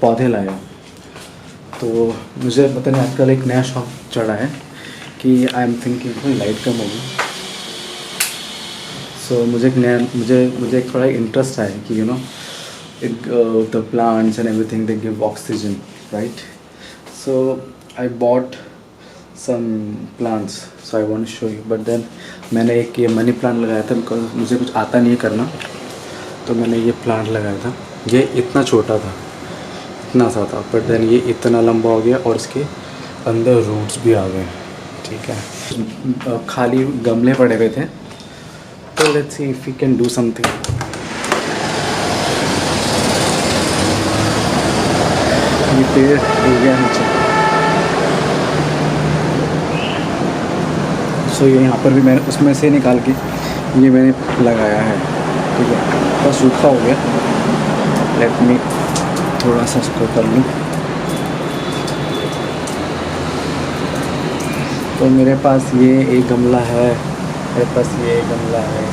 पौधे लाया। तो मुझे पता नहीं आजकल एक नया शौक चढ़ा है कि आई एम थिंकिंग कोई लाइट कम होगी। सो मुझे एक थोड़ा इंटरेस्ट है कि the plants and everything they give oxygen, right? So I bought some plants, so I want to show you. But then मैंने एक ये मनी प्लांट लगाया था बिकॉज मुझे कुछ आता नहीं है करना, तो मैंने ये प्लांट लगाया था। ये इतना छोटा था, इतना सा था, बट देन ये इतना लंबा हो गया और इसके अंदर रूट्स भी आ गए। ठीक है, खाली गमले पड़े हुए थे, तो let's see if we can do something. ये पेड़ डूब गया नीचे। सो ये यहाँ पर भी मैंने उसमें से निकाल के ये मैंने लगाया है। ठीक है, बस सूखा हो गया। लेट मी थोड़ा सा इसको कर लूँ। तो मेरे पास ये एक गमला है, मेरे पास ये एक गमला है,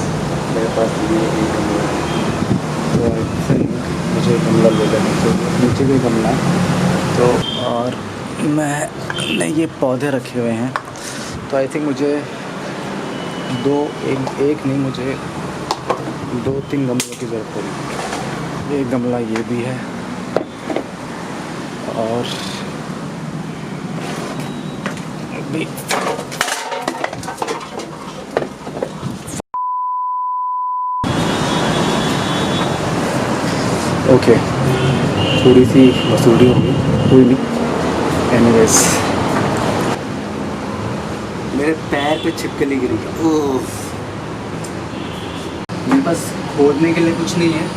मेरे पास ये एक गमला है। तो ऐसे मुझे गमला ले लेना चाहिए। नीचे भी गमला है। तो और मैंने ये पौधे रखे हुए हैं, तो आई थिंक मुझे एक नहीं, मुझे 2-3 गमलों की ज़रूरत पड़ेगी। ये गमला ये भी है और भी ओके। थोड़ी सी मसूड़ी होगी, कोई नहीं। एनीवेज, मेरे पैर पे छिपकली गिरी। ओह, मेरे पास खोदने के लिए कुछ नहीं है,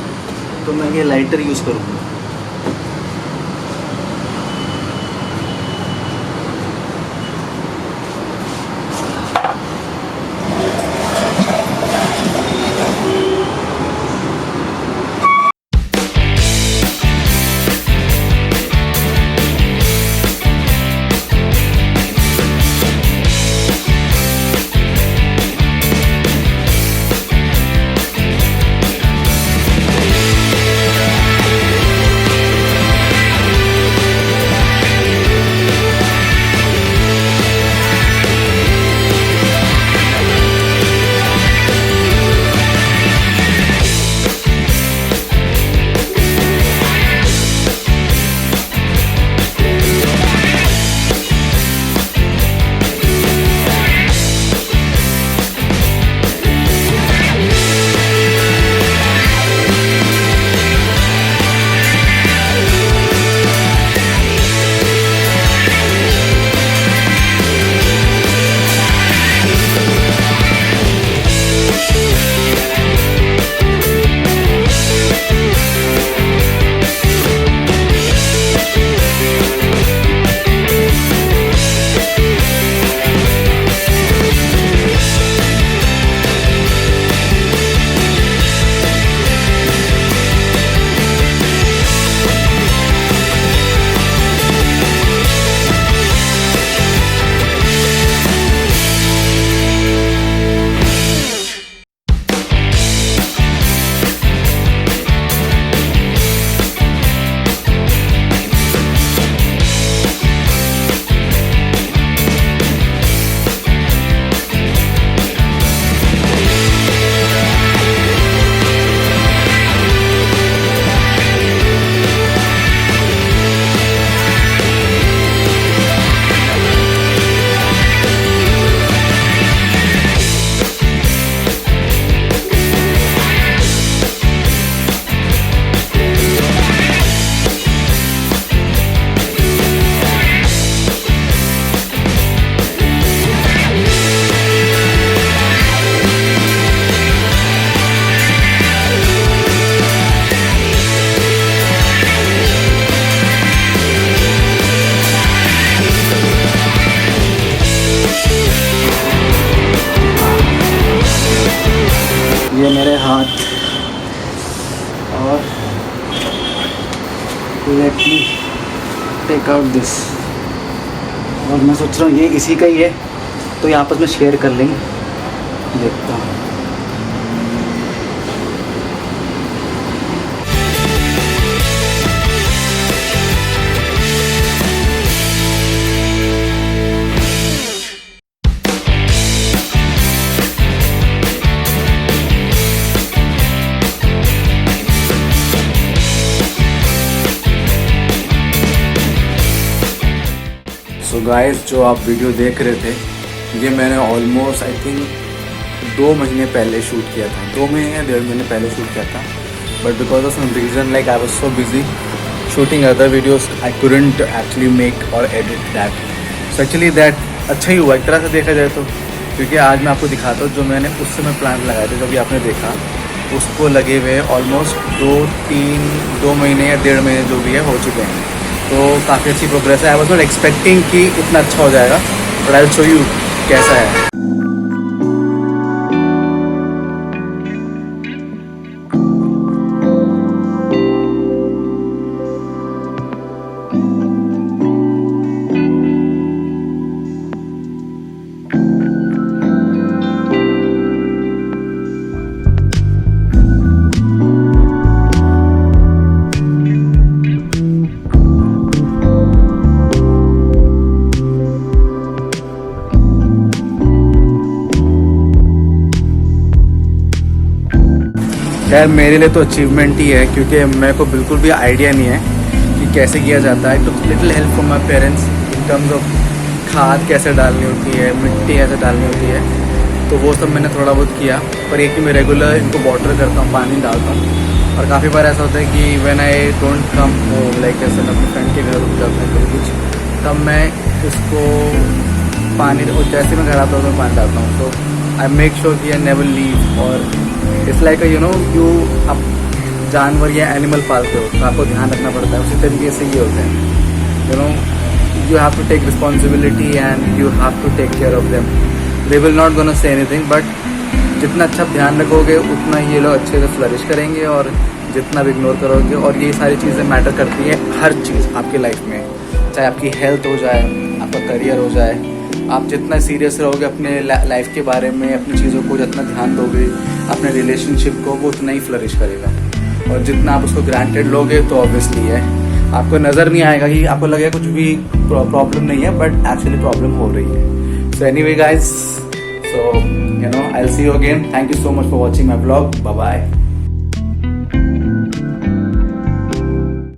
तो मैं ये लाइटर यूज़ करूँगा। ये मेरे हाथ, और let me take out this. और मैं सोच रहा हूँ ये इसी का ही है, तो ये आपस में शेयर कर लेंगे। देखता हूँ। तो गाइस जो आप वीडियो देख रहे थे ये मैंने ऑलमोस्ट आई थिंक 2 महीने पहले शूट किया था, 2 महीने या 1.5 महीने पहले शूट किया था। But because of some reason like I was so busy shooting other videos I couldn't actually make और edit that. So actually that अच्छा ही हुआ एक तरह से देखा जाए तो, क्योंकि आज मैं आपको दिखाता हूँ जो मैंने उस समय प्लांट लगाए थे, जो भी आपने देखा उसको लगे हुए ऑलमोस्ट 2 महीने या 1.5 महीने जो भी है हो चुके हैं। तो काफ़ी अच्छी प्रोग्रेस है। आई वॉज नॉट एक्सपेक्टिंग कि इतना अच्छा हो जाएगा, but I will show you कैसा है। खैर मेरे लिए तो अचीवमेंट ही है, क्योंकि मेरे को बिल्कुल भी आइडिया नहीं है कि कैसे किया जाता है। तो little help from my parents in terms of खाद कैसे डालनी होती है, मिट्टी कैसे डालनी होती है, तो वो सब मैंने थोड़ा बहुत किया। पर एक कि मैं रेगुलर इनको वाटर करता हूँ, पानी डालता हूँ। और काफ़ी बार ऐसा होता है कि when I don't come home, like ऐसे मैं अपने फ्रेंड के घर रुक जाता हूँ कभी कुछ, तब मैं इसको पानी जैसे मैं घर आता हूँ तो पानी डालता हूँ। तो आई मेक श्योर कि आई नेवर लीव। और it's like you know you आप जानवर या एनिमल पालते हो तो आपको ध्यान रखना पड़ता है, उसी तरीके से ये होते हैं। You know you have to take responsibility and you have to take care of them. They will not gonna say anything, but जितना अच्छा ध्यान रखोगे उतना ये लोग अच्छे से फ्लरिश करेंगे, और जितना भी इग्नोर करोगे। और ये सारी चीज़ें मैटर करती हैं, हर चीज़ आपकी लाइफ में, चाहे आपकी हेल्थ हो जाए, आपका करियर हो जाए। आप जितना सीरियस रहोगे अपने लाइफ के बारे में, अपनी चीज़ों को जितना ध्यान दोगे, अपने रिलेशनशिप को, वो उतना ही फ्लरिश करेगा। और जितना आप उसको ग्रांटेड लोगे तो ऑब्वियसली है आपको नज़र नहीं आएगा कि आपको लगेगा कुछ भी प्रॉब्लम नहीं है, बट एक्चुअली प्रॉब्लम हो रही है। So anyway guys, so you know I'll see you again. Thank you so much for watching my vlog. Bye bye.